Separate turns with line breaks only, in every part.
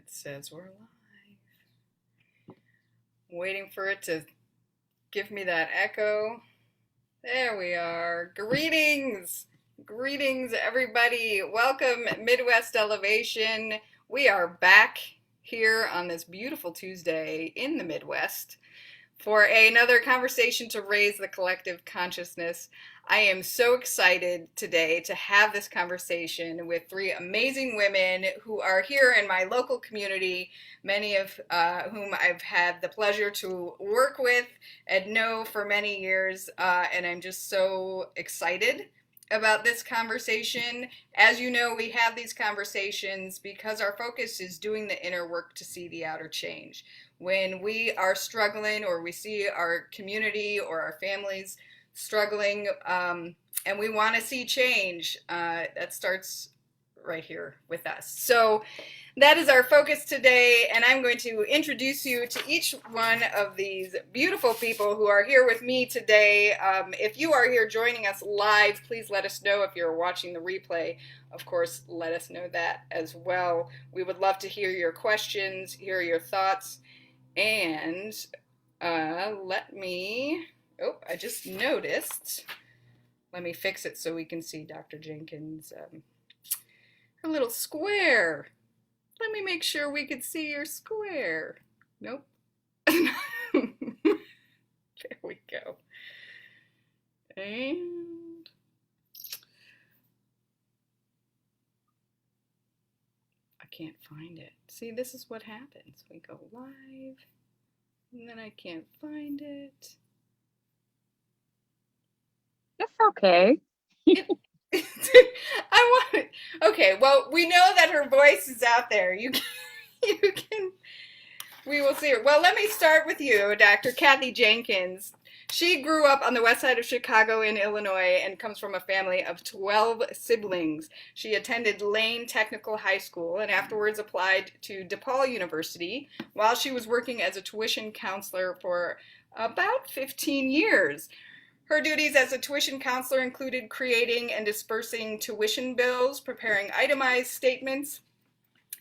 It says we're live. Waiting for it to give me that echo. There we are. Greetings! Greetings, everybody. Welcome, Midwest Elevation. We are back here on this beautiful Tuesday in the Midwest for another conversation to raise the collective consciousness. I am so excited today to have this conversation with three amazing women who are here in my local community, many of whom I've had the pleasure to work with and know for many years, and I'm just so excited about this conversation. As you know, we have these conversations because our focus is doing the inner work to see the outer change. When we are struggling, or we see our community or our families struggling, and we want to see change, that starts right here with us. So that is our focus today, and I'm going to introduce you to each one of these beautiful people who are here with me today. If you are here joining us live, please let us know. If you're watching the replay, of course, let us know that as well. We would love to hear your questions, hear your thoughts, and I just noticed, let me fix it so we can see Dr. Jenkins, her little square. Let me make sure we could see your square. Nope. There we go. And I can't find it. See, this is what happens. We go live, and then I can't find it.
That's okay.
I want it. Okay, well, we know that her voice is out there. You can, we will see her. Well, let me start with you, Dr. Kathy Jenkins. She grew up on the west side of Chicago in Illinois and comes from a family of 12 siblings. She attended Lane Technical High School and afterwards applied to DePaul University while she was working as a tuition counselor for about 15 years. Her duties as a tuition counselor included creating and dispersing tuition bills, preparing itemized statements,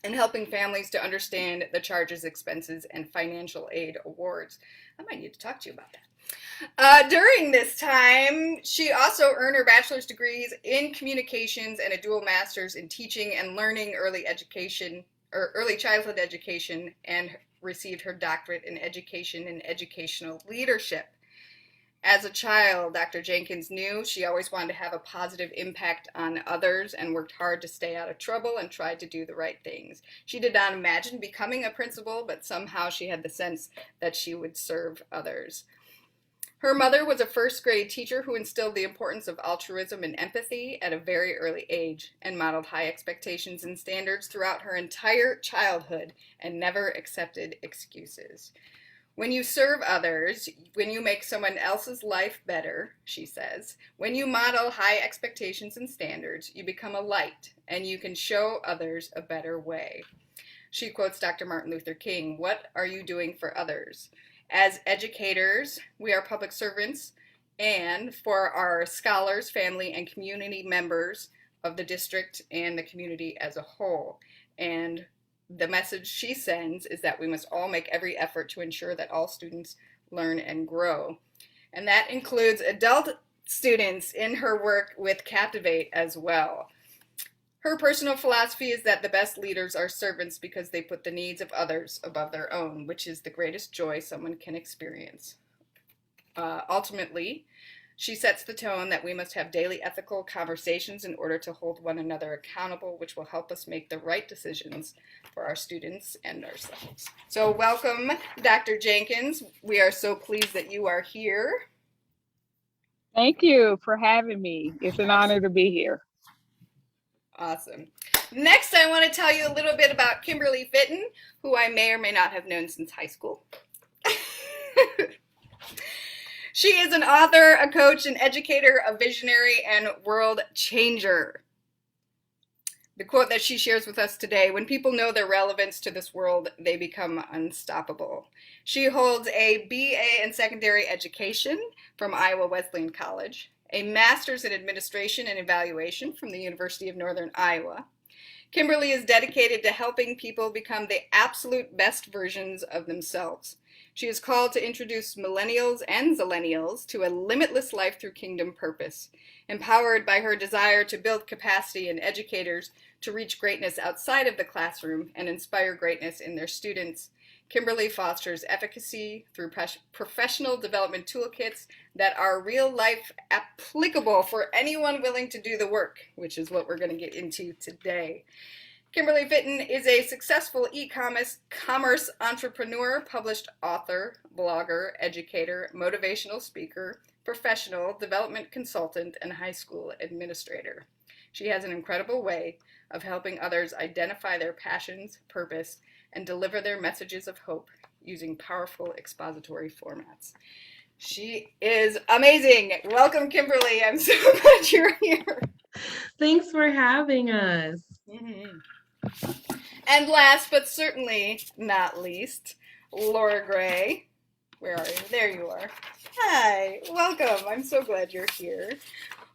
and helping families to understand the charges, expenses, and financial aid awards. I might need to talk to you about that. During this time, she also earned her bachelor's degrees in communications and a dual master's in teaching and learning early education, or early childhood education, and received her doctorate in education and educational leadership. As a child, Dr. Jenkins knew she always wanted to have a positive impact on others and worked hard to stay out of trouble and tried to do the right things. She did not imagine becoming a principal, but somehow she had the sense that she would serve others. Her mother was a first grade teacher who instilled the importance of altruism and empathy at a very early age and modeled high expectations and standards throughout her entire childhood and never accepted excuses. When you serve others, when you make someone else's life better, she says, when you model high expectations and standards, you become a light and you can show others a better way. She quotes Dr. Martin Luther King, "What are you doing for others?" As educators, we are public servants, and for our scholars, family, and community members of the district and the community as a whole. And the message she sends is that we must all make every effort to ensure that all students learn and grow. And that includes adult students in her work with CAPTIVATE as well. Her personal philosophy is that the best leaders are servants because they put the needs of others above their own, which is the greatest joy someone can experience. Ultimately, she sets the tone that we must have daily ethical conversations in order to hold one another accountable, which will help us make the right decisions for our students and ourselves. So welcome, Dr. Jenkins. We are so pleased that you are here.
Thank you for having me. It's an honor to be here.
Awesome. Next, I want to tell you a little bit about Kimberly Fitten, who I may or may not have known since high school. She is an author, a coach, an educator, a visionary, and world changer. The quote that she shares with us today: when people know their relevance to this world, they become unstoppable. She holds a BA in secondary education from Iowa Wesleyan College, a master's in administration and evaluation from the University of Northern Iowa. Kimberly is dedicated to helping people become the absolute best versions of themselves. She is called to introduce millennials and zillennials to a limitless life through kingdom purpose, empowered by her desire to build capacity in educators to reach greatness outside of the classroom and inspire greatness in their students. Kimberly fosters efficacy through professional development toolkits that are real life applicable for anyone willing to do the work, which is what we're going to get into today. Kimberly Fitten is a successful e-commerce entrepreneur, published author, blogger, educator, motivational speaker, professional development consultant, and high school administrator. She has an incredible way of helping others identify their passions, purpose, and deliver their messages of hope using powerful expository formats. She is amazing. Welcome, Kimberly. I'm so glad you're here.
Thanks for having us.
Mm-hmm. And last but certainly not least, Laura Gray. Where are you? There you are. Hi, welcome. I'm so glad you're here.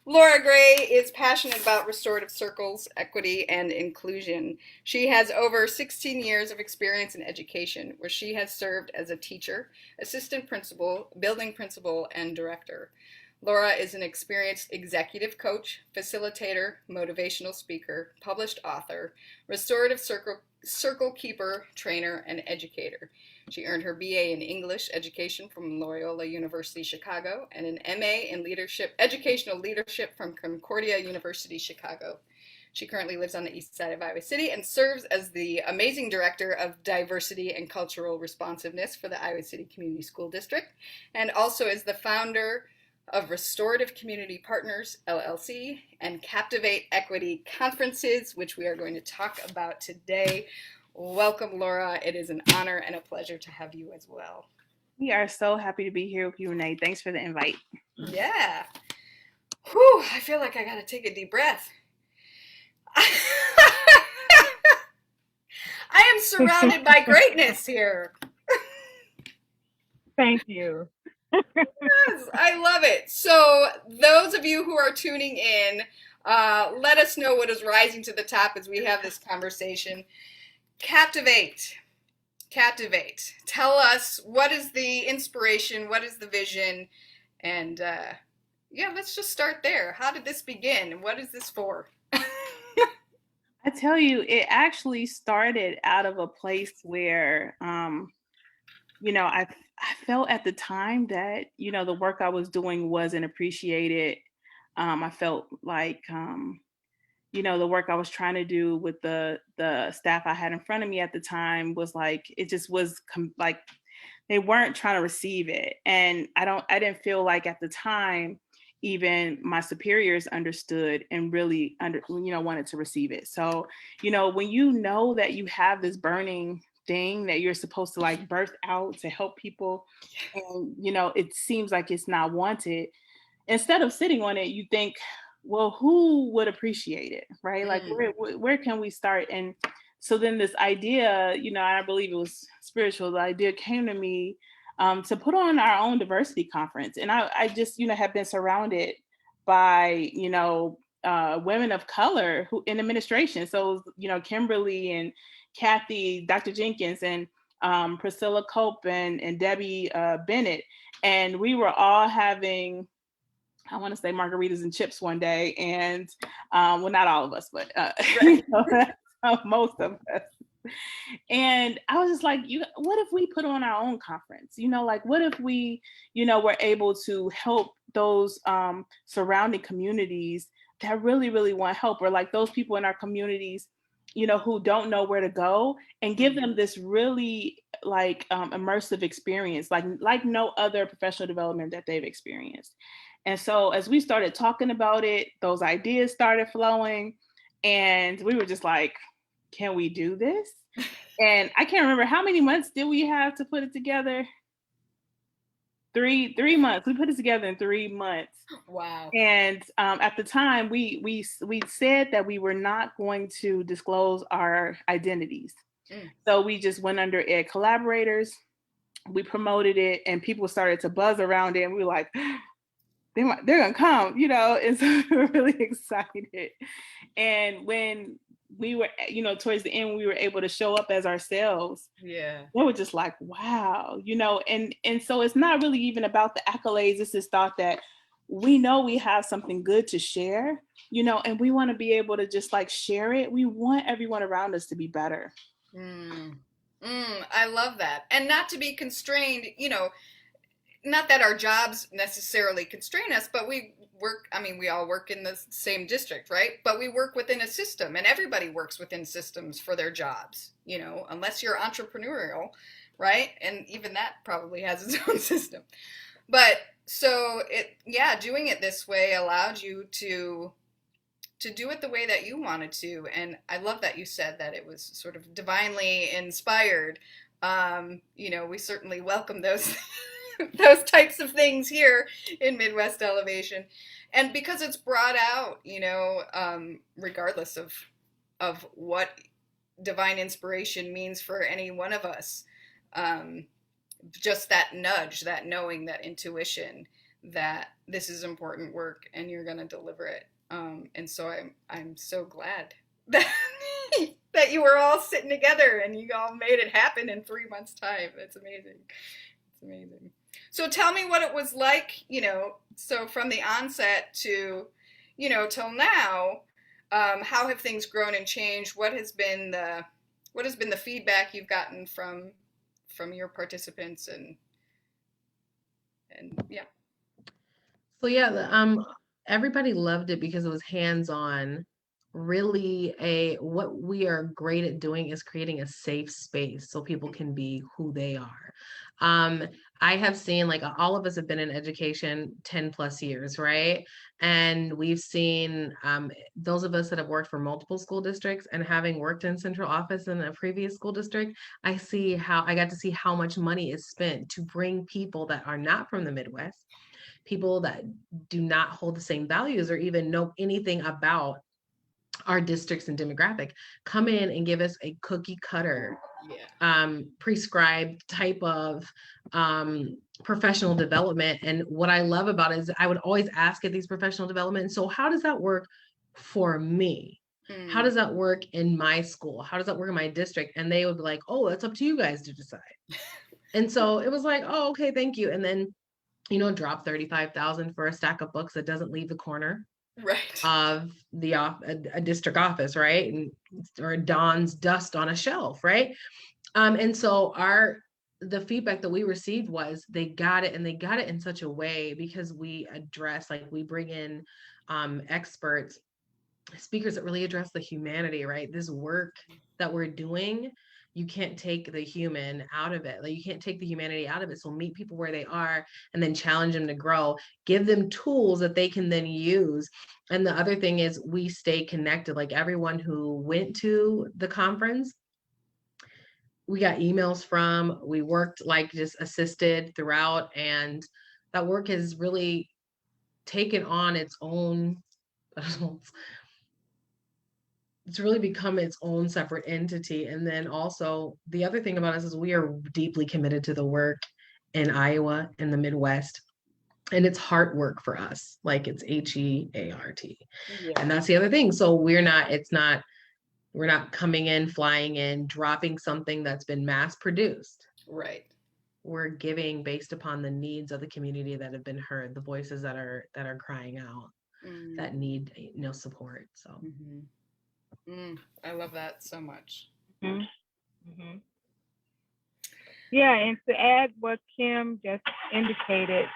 Laura Gray is passionate about restorative circles, equity, and inclusion. She has over 16 years of experience in education, where she has served as a teacher, assistant principal, building principal, and director. Laura is an experienced executive coach, facilitator, motivational speaker, published author, restorative circle keeper, trainer, and educator. She earned her BA in English education from Loyola University Chicago and an MA in educational leadership from Concordia University Chicago. She currently lives on the east side of Iowa City and serves as the amazing director of diversity and cultural responsiveness for the Iowa City Community School District, and also is the founder of Restorative Community Partners, LLC, and CAPTIVATE Equity Conferences, which we are going to talk about today. Welcome, Laura. It is an honor and a pleasure to have you as well.
We are so happy to be here with you, Renee. Thanks for the invite.
Yeah. Whew, I feel like I got to take a deep breath. I am surrounded by greatness here.
Thank you.
Yes, I love it. So those of you who are tuning in, let us know what is rising to the top as we have this conversation. Captivate. Tell us, what is the inspiration? What is the vision? And let's just start there. How did this begin? What is this for?
I tell you, it actually started out of a place where, I felt at the time that, the work I was doing wasn't appreciated. I felt like, the work I was trying to do with the staff I had in front of me at the time was like, it just was like they weren't trying to receive it. And I didn't feel like at the time, even my superiors understood and really wanted to receive it. So, when you know that you have this burning thing that you're supposed to like birth out to help people, and it seems like it's not wanted, instead of sitting on it, you think, well, who would appreciate it, right? Like where can we start? And so then this idea, I believe it was spiritual, the idea came to me to put on our own diversity conference. And I just have been surrounded by women of color who in administration. So Kimberly and Kathy, Dr. Jenkins, and Priscilla Cope and Debbie Bennett. And we were all having, I want to say, margaritas and chips one day. And well, not all of us, but most of us. And I was just like, what if we put on our own conference? What if we, were able to help those surrounding communities that really, really want help, or like those people in our communities, who don't know where to go, and give them this really like immersive experience, like no other professional development that they've experienced. And so as we started talking about it, those ideas started flowing, and we were just like, can we do this? And I can't remember how many months did we have to put it together. 3 months. We put it together in 3 months.
Wow.
And at the time, we said that we were not going to disclose our identities. So we just went under Ed Collaborators. We promoted it, and people started to buzz around it, and we were like, they're gonna come, and so we were really excited. And when we were, towards the end, we were able to show up as ourselves.
Yeah.
They were just like, wow, and so it's not really even about the accolades. It's this thought that we know we have something good to share, and we want to be able to just like share it. We want everyone around us to be better.
I love that. And not to be constrained, not that our jobs necessarily constrain us, but we all work in the same district, right? But we work within a system, and everybody works within systems for their jobs, unless you're entrepreneurial, right? And even that probably has its own system. But so doing it this way allowed you to do it the way that you wanted to. And I love that you said that it was sort of divinely inspired. We certainly welcome those those types of things here in Midwest Elevation. And because it's brought out, regardless of what divine inspiration means for any one of us, just that nudge, that knowing, that intuition that this is important work and you're going to deliver it. And so I'm so glad that that you were all sitting together and you all made it happen in 3 months' time. It's amazing. It's amazing. So tell me what it was like, so from the onset to, till now, how have things grown and changed? What has been the feedback you've gotten from your participants and yeah.
So yeah, everybody loved it because it was hands-on. Really, what we are great at doing is creating a safe space so people can be who they are. I have seen, like, all of us have been in education 10 plus years, right? And we've seen those of us that have worked for multiple school districts, and having worked in central office in a previous school district, I got to see how much money is spent to bring people that are not from the Midwest, people that do not hold the same values or even know anything about our districts and demographic, come in and give us a cookie cutter prescribed type of professional development. And what I love about it is I would always ask at these professional development, so how does that work for me? How does that work in my school? How does that work in my district? And they would be like, oh, that's up to you guys to decide. And so it was like, oh, okay, thank you. And then drop $35,000 for a stack of books that doesn't leave the corner of a district office, right? Or Dawn's dust on a shelf, right? And so the feedback that we received was they got it, and they got it in such a way because we bring in experts, speakers that really address the humanity, right? This work that we're doing, you can't take the human out of it. Like, you can't take the humanity out of it. So meet people where they are and then challenge them to grow, give them tools that they can then use. And the other thing is we stay connected. Like, everyone who went to the conference, we got emails from, we worked, like, just assisted throughout. And that work has really taken on its own, it's really become its own separate entity. And then also the other thing about us is we are deeply committed to the work in Iowa, in the Midwest. And it's heart work for us. Like, it's HEART. Yeah. And that's the other thing. So we're not coming in, flying in, dropping something that's been mass produced.
Right.
We're giving based upon the needs of the community that have been heard, the voices that are crying out, that need support. So
I love that so much.
Yeah, and to add what Kim just indicated,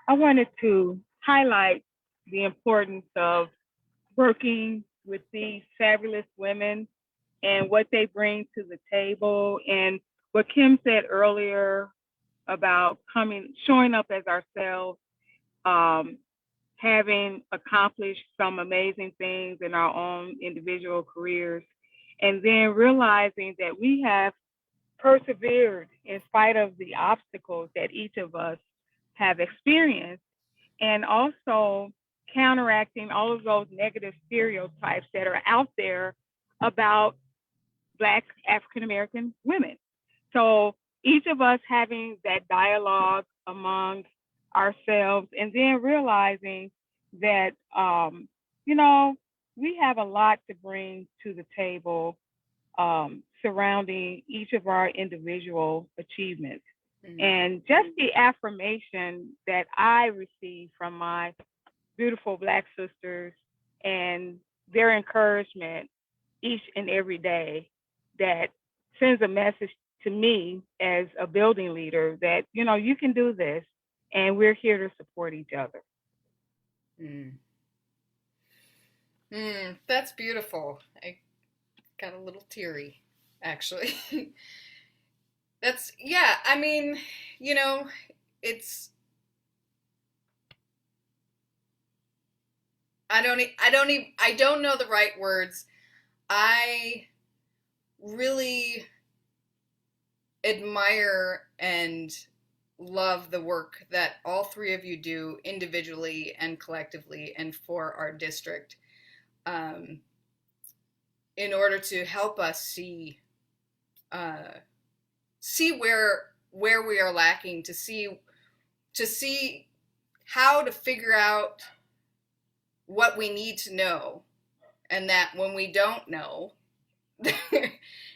I wanted to highlight the importance of working with these fabulous women and what they bring to the table, and what Kim said earlier about showing up as ourselves, having accomplished some amazing things in our own individual careers, and then realizing that we have persevered in spite of the obstacles that each of us have experienced, and also counteracting all of those negative stereotypes that are out there about Black African-American women. So each of us having that dialogue among ourselves, and then realizing that, we have a lot to bring to the table surrounding each of our individual achievements. And just the affirmation that I receive from my beautiful Black sisters and their encouragement each and every day that sends a message to me as a building leader that, you can do this and we're here to support each other.
That's beautiful. I got a little teary, actually. I mean, it's, I don't know the right words. I really admire and love the work that all three of you do individually and collectively and for our district, in order to help us see where we are lacking, to see how to figure out what we need to know, and that when we don't know,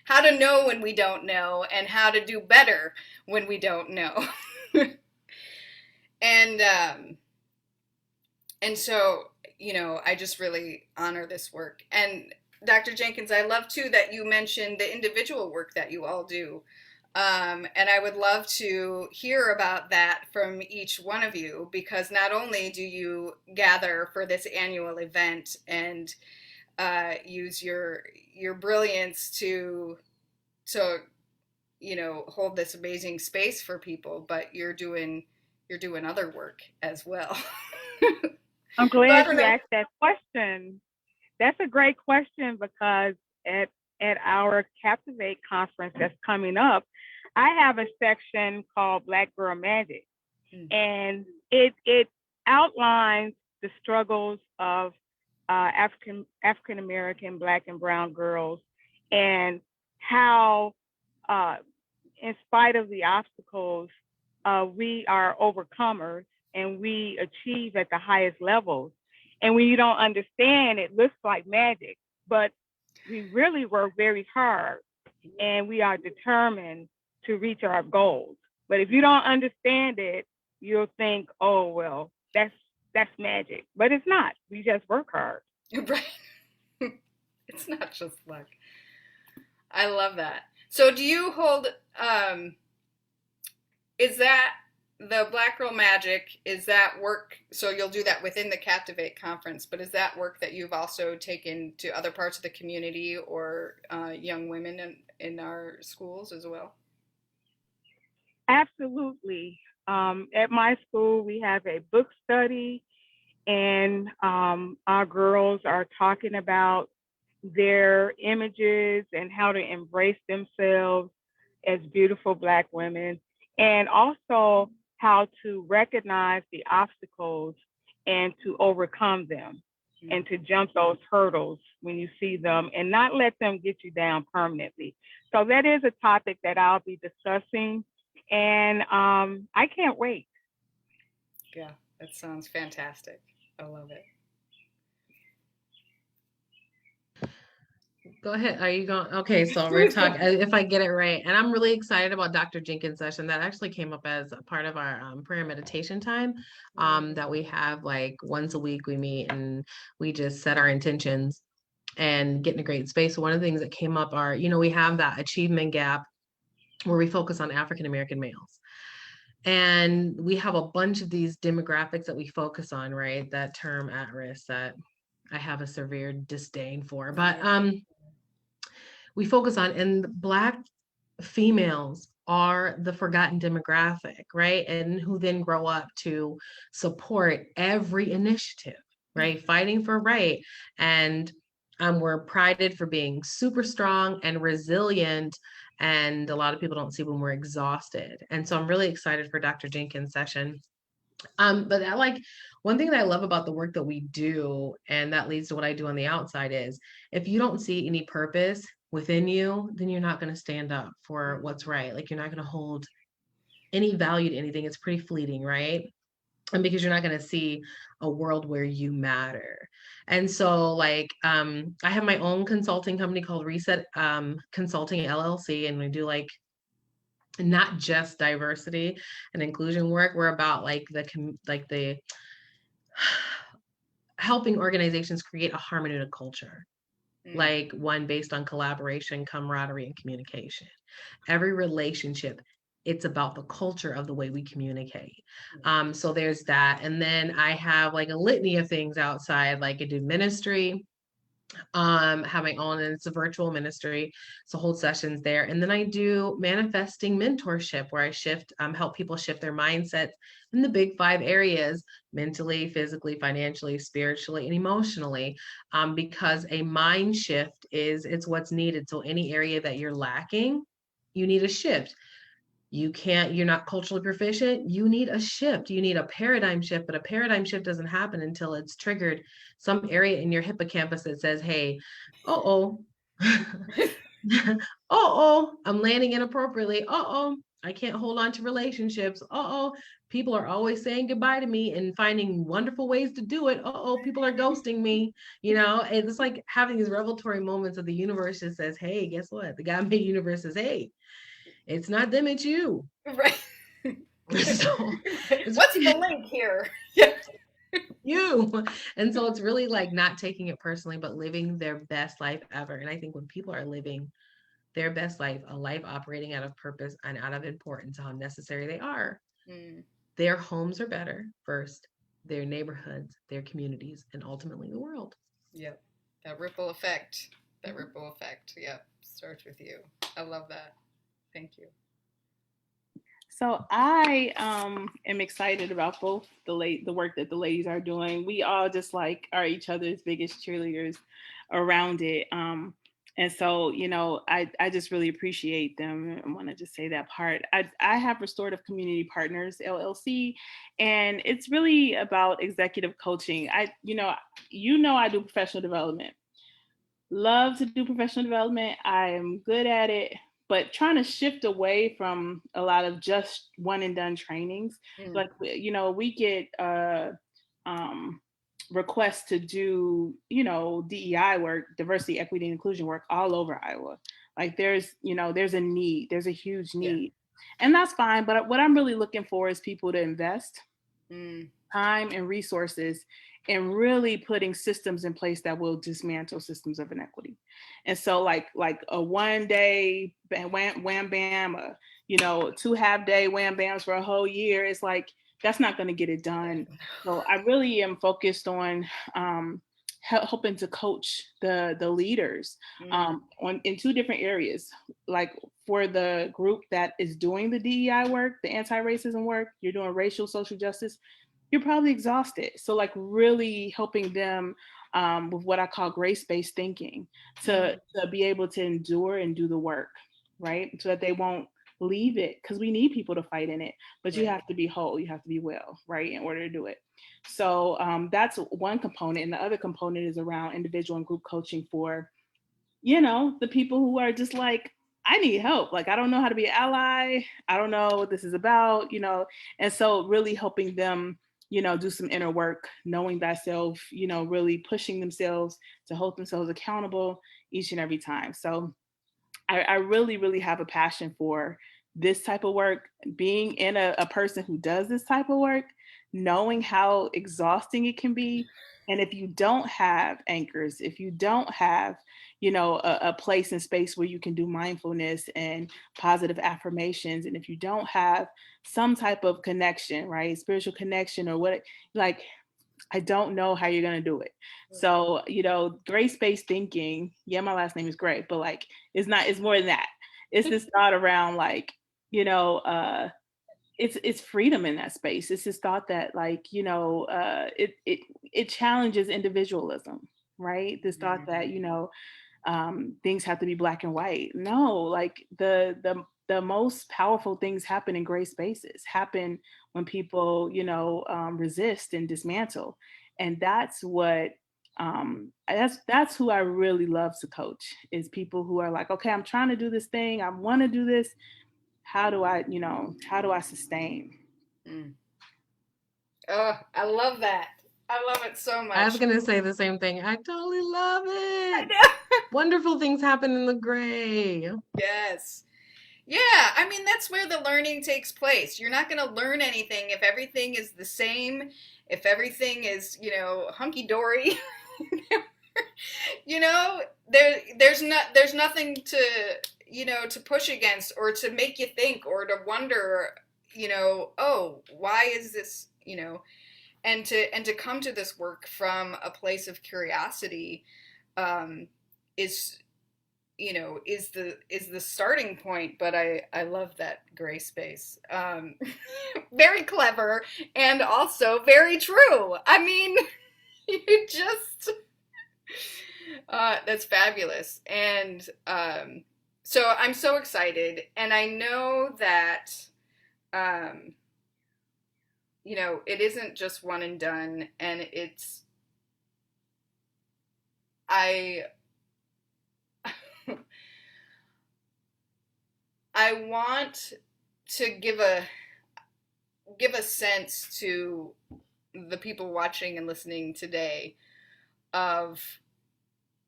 how to know when we don't know, and how to do better when we don't know. And so, I just really honor this work. And Dr. Jenkins, I love too that you mentioned the individual work that you all do. And I would love to hear about that from each one of you, because not only do you gather for this annual event and use your brilliance to hold this amazing space for people, but you're doing other work as well.
I'm glad you asked that question. That's a great question, because at our CAPTIVATE conference that's coming up, I have a section called Black Girl Magic, and it outlines the struggles of African American, Black and brown girls, and how, in spite of the obstacles, we are overcomers and we achieve at the highest levels. And when you don't understand, it looks like magic, but we really work very hard and we are determined to reach our goals. But if you don't understand it, you'll think, oh, well, that's magic. But it's not. We just work hard.
Right. It's not just luck. I love that. So do you hold, is that the Black Girl Magic, is that work, so you'll do that within the CAPTIVATE conference, but is that work that you've also taken to other parts of the community or young women in our schools as well?
Absolutely. At my school, we have a book study, and our girls are talking about their images and how to embrace themselves as beautiful Black women, and also how to recognize the obstacles and to overcome them, and to jump those hurdles when you see them and not let them get you down permanently. So that is a topic that I'll be discussing, and I can't wait.
Yeah, that sounds fantastic. I love it.
Go ahead. Are you going? Okay, so we're talking, if I get it right. And I'm really excited about Dr. Jenkins' session. That actually came up as a part of our prayer meditation time that we have like once a week. We meet and we just set our intentions and get in a great space. So one of the things that came up are, we have that achievement gap where we focus on African American males. And we have a bunch of these demographics that we focus on, right? That term at risk that I have a severe disdain for. But we focus on, and Black females are the forgotten demographic, right? And who then grow up to support every initiative, right? Fighting for right. And we're prided for being super strong and resilient. And a lot of people don't see when we're exhausted. And so I'm really excited for Dr. Jenkins' session. But one thing that I love about the work that we do, and that leads to what I do on the outside, is if you don't see any purpose within you, then you're not going to stand up for what's right. Like, you're not going to hold any value to anything. It's pretty fleeting, right? and because you're not going to see a world where you matter. And so like I have my own consulting company called Reset Consulting LLC, and we do like not just diversity and inclusion work. We're about like the helping organizations create a hermeneutic culture, like one based on collaboration, camaraderie, and communication. Every relationship, it's about the culture of the way we communicate. So there's that. And then I have like a litany of things outside, like I do ministry, have my own, and it's a virtual ministry, so hold sessions there. And then I do manifesting mentorship, where I help people shift their mindset in the big 5 areas: mentally, physically, financially, spiritually, and emotionally, because a mind shift it's what's needed. So any area that you're lacking, you need a shift. You're not culturally proficient, you need a shift, you need a paradigm shift. But a paradigm shift doesn't happen until it's triggered some area in your hippocampus that says, hey, uh-oh, uh-oh, I'm landing inappropriately, uh-oh, I can't hold on to relationships, uh-oh, people are always saying goodbye to me and finding wonderful ways to do it, uh-oh, people are ghosting me. It's like having these revelatory moments of the universe that says, hey, guess what, the God made universe says, hey, it's not them, it's you.
Right.
So
What's the link here? Yeah.
You. And so it's really like not taking it personally, but living their best life ever. And I think when people are living their best life, a life operating out of purpose and out of importance, how necessary they are, their homes are better first, their neighborhoods, their communities, and ultimately the world.
Yep. That ripple effect. Yep. Starts with you. I love that. Thank you.
So I am excited about both the work that the ladies are doing. We all just like are each other's biggest cheerleaders around it. And so, I just really appreciate them. I want to just say that part. I have Restorative Community Partners, LLC, and it's really about executive coaching. I do professional development. Love to do professional development. I am good at it, but trying to shift away from a lot of just one and done trainings. Like, we get requests to do, DEI work, diversity, equity, and inclusion work all over Iowa. Like there's a need, there's a huge need. And that's fine. But what I'm really looking for is people to invest time and resources and really putting systems in place that will dismantle systems of inequity. And so like a 1 day wham bam, 2 half-day wham bams for a whole year, it's like, that's not going to get it done. So I really am focused on helping to coach the leaders in 2 different areas. Like for the group that is doing the DEI work, the anti-racism work, you're doing racial social justice, you're probably exhausted. So like really helping them with what I call grace-based thinking to be able to endure and do the work, right? So that they won't leave it, because we need people to fight in it, but you have to be whole, you have to be well, right, in order to do it. So that's one component. And the other component is around individual and group coaching for, the people who are just like, I need help. Like, I don't know how to be an ally. I don't know what this is about, and so really helping them, do some inner work, knowing thyself, really pushing themselves to hold themselves accountable each and every time. So I really, really have a passion for this type of work, being in a person who does this type of work, knowing how exhausting it can be. And if you don't have anchors, if you don't have, a place and space where you can do mindfulness and positive affirmations, and if you don't have some type of connection, right, spiritual connection or what, like, I don't know how you're going to do it. So, grace-based thinking, my last name is Gray, but like, it's more than that. It's this thought around like, it's freedom in that space. It's this thought that like, it challenges individualism, right? This thought that, things have to be black and white. No, like the most powerful things happen in gray spaces, happen when people, resist and dismantle. And that's what, that's who I really love to coach, is people who are like, okay, I'm trying to do this thing. I want to do this. How do I sustain?
Oh, I love that. I love it so much.
I was going to say the same thing. I totally love
I
it.
know.
Wonderful things happen in the gray.
Yes. Yeah, I mean, that's where the learning takes place. You're not going to learn anything if everything is the same, if everything is, hunky dory. There's nothing to, to push against or to make you think or to wonder, oh, why is this, and to come to this work from a place of curiosity, is is the starting point. But I love that gray space. Very clever and also very true. I mean, you just that's fabulous. And so I'm so excited, and I know that it isn't just one and done, and I I want to give a sense to the people watching and listening today of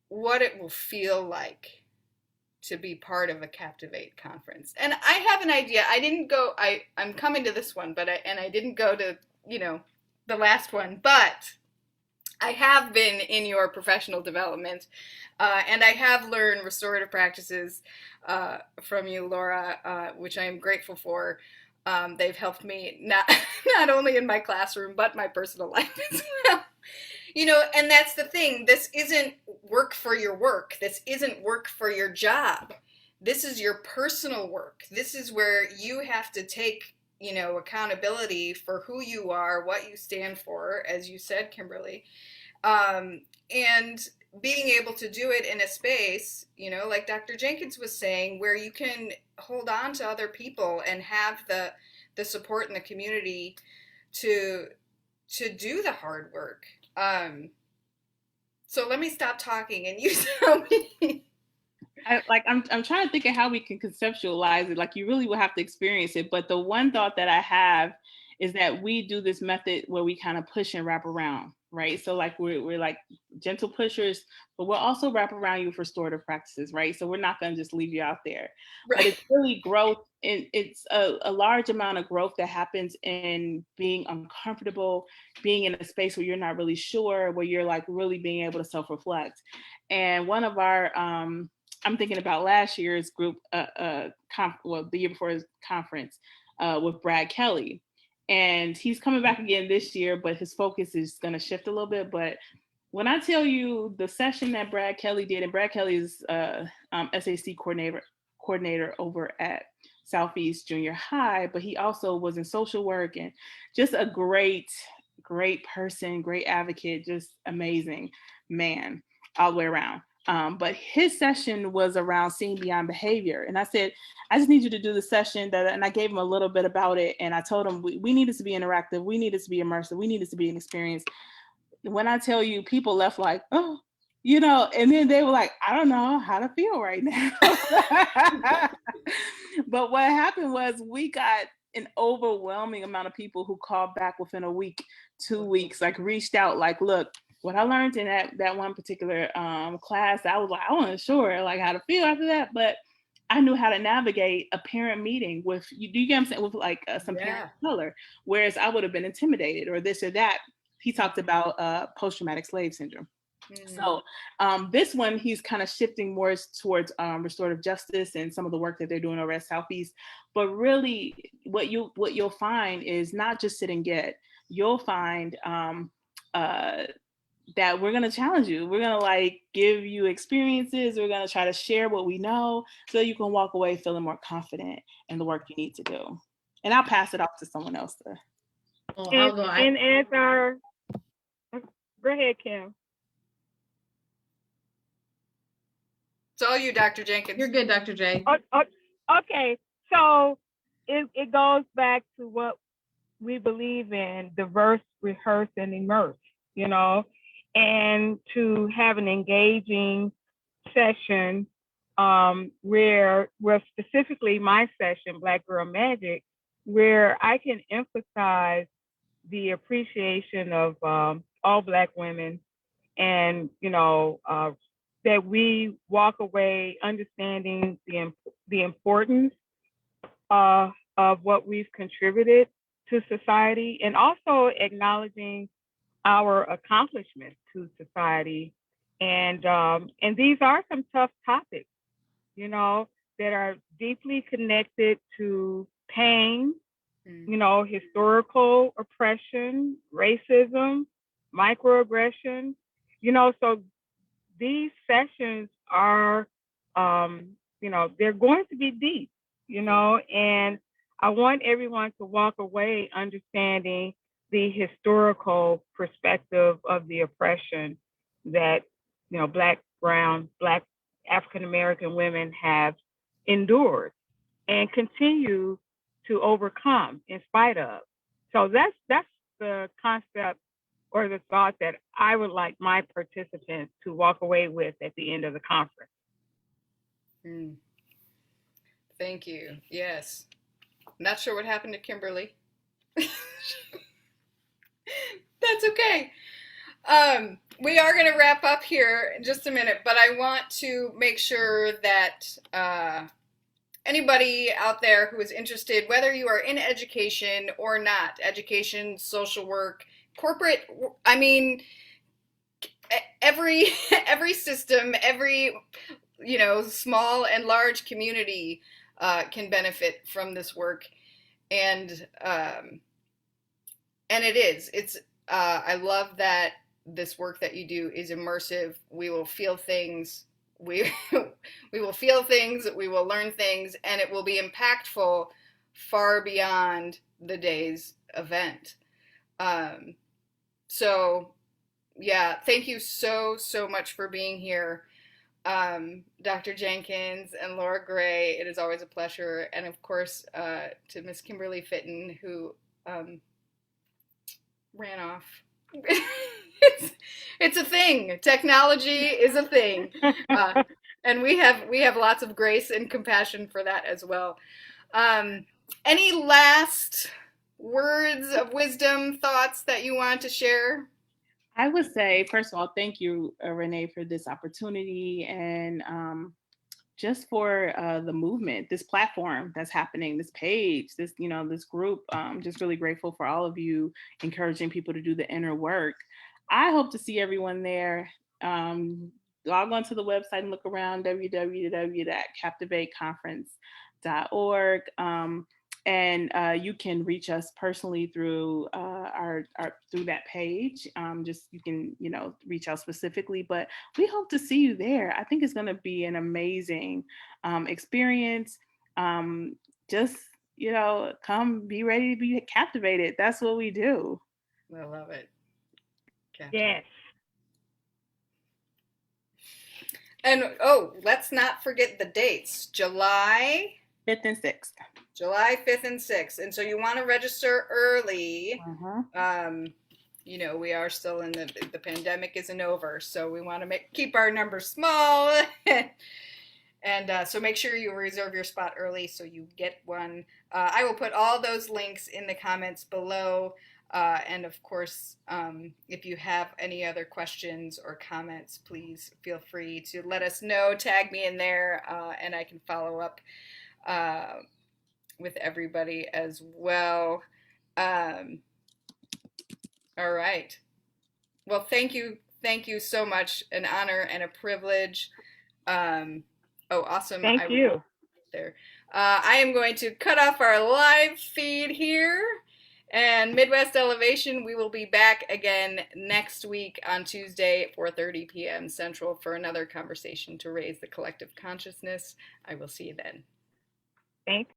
what it will feel like to be part of a CAPTIVATE conference. And I have an idea. I didn't go, I'm coming to this one, but I didn't go to, the last one, but I have been in your professional development, and I have learned restorative practices from you, Laura, which I am grateful for. They've helped me not only in my classroom, but my personal life as well. And that's the thing. This isn't work for your work. This isn't work for your job. This is your personal work. This is where you have to take, accountability for who you are, what you stand for, as you said, Kimberly, and being able to do it in a space, like Dr. Jenkins was saying, where you can hold on to other people and have the support in the community to do the hard work. So let me stop talking and you tell me.
I'm trying to think of how we can conceptualize it. Like, you really will have to experience it. But the one thought that I have is that we do this method where we kind of push and wrap around, right? So like we're like gentle pushers, but we'll also wrap around you with restorative practices, right? So we're not going to just leave you out there. Right. But it's really growth. It's a large amount of growth that happens in being uncomfortable, being in a space where you're not really sure, where you're like really being able to self-reflect. And one of our I'm thinking about last year's group, the year before his conference with Brad Kelly. And he's coming back again this year, but his focus is going to shift a little bit. But when I tell you the session that Brad Kelly did, and Brad Kelly is SAC coordinator over at Southeast Junior High, but he also was in social work and just a great person, great advocate, just amazing man all the way around. But his session was around seeing beyond behavior. And I said, I just need you to do the session and I gave him a little bit about it. And I told him we needed to be interactive. We needed to be immersive. We needed to be an experience. When I tell you, people left like, oh, and then they were like, I don't know how to feel right now. But what happened was we got an overwhelming amount of people who called back within a week, 2 weeks, like reached out, like, look, what I learned in that one particular class, I was like, I wasn't sure like how to feel after that, but I knew how to navigate a parent meeting with, do you get what I'm saying, with like some parent of color, whereas I would have been intimidated or this or that. He talked about post-traumatic slave syndrome. So this one, he's kind of shifting more towards restorative justice and some of the work that they're doing over at Southeast. But really, what you'll find is not just sit and get. You'll find that we're going to challenge you. We're going to like give you experiences. We're going to try to share what we know so you can walk away feeling more confident in the work you need to do. And I'll pass it off to someone else.
Go ahead, Kim.
It's all you, Dr. Jenkins.
You're good, Dr. J.
Okay, so it goes back to what we believe in: diverse, rehearse, and immerse, and to have an engaging session where specifically my session, Black Girl Magic, where I can emphasize the appreciation of all Black women, and that we walk away understanding the importance of what we've contributed to society, and also acknowledging our accomplishments to society. And these are some tough topics, that are deeply connected to pain, historical oppression, racism, microaggression. So these sessions are, they're going to be deep, and I want everyone to walk away understanding the historical perspective of the oppression that, Black, brown, Black, African American women have endured and continue to overcome in spite of. So that's the concept or the thought that I would like my participants to walk away with at the end of the conference.
Mm. Thank you. Yes. Not sure what happened to Kimberly. That's okay. We are going to wrap up here in just a minute, but I want to make sure that anybody out there who is interested, whether you are in education or not, education, social work, corporate, I mean, every system, every small and large community can benefit from this work, and it's I love that this work that you do is immersive. We will feel things. We will feel things. We will learn things, and it will be impactful far beyond the day's event. So yeah, thank you so much for being here, Dr. Jenkins and Laura Gray. It is always a pleasure, and of course to Miss Kimberly Fitten, who ran off. It's a thing. Technology is a thing, and we have lots of grace and compassion for that as well. Any last words of wisdom, thoughts that you want to share?
I would say, first of all, thank you, Renee, for this opportunity, and just for the movement, this platform that's happening, this page, this group. Just really grateful for all of you encouraging people to do the inner work. I hope to see everyone there. Log on to the website and look around, www.captivateconference.org. And you can reach us personally through our through that page. Just you can reach out specifically, but we hope to see you there. I think it's going to be an amazing experience. Just come, be ready to be captivated. That's what we do.
I love it.
Yes.
And let's not forget the dates. July
5th and 6th.
July 5th and 6th. And so you want to register early. We are still in the pandemic isn't over, so we want to keep our numbers small. And so make sure you reserve your spot early so you get one. I will put all those links in the comments below. And of course, if you have any other questions or comments, please feel free to let us know, tag me in there, and I can follow up with everybody as well. All right. Well, thank you so much. An honor and a privilege. Awesome.
Thank you.
There. I am going to cut off our live feed here. And Midwest Elevation, we will be back again next week on Tuesday at 4:30 p.m. Central for another conversation to raise the collective consciousness. I will see you then.
Thanks.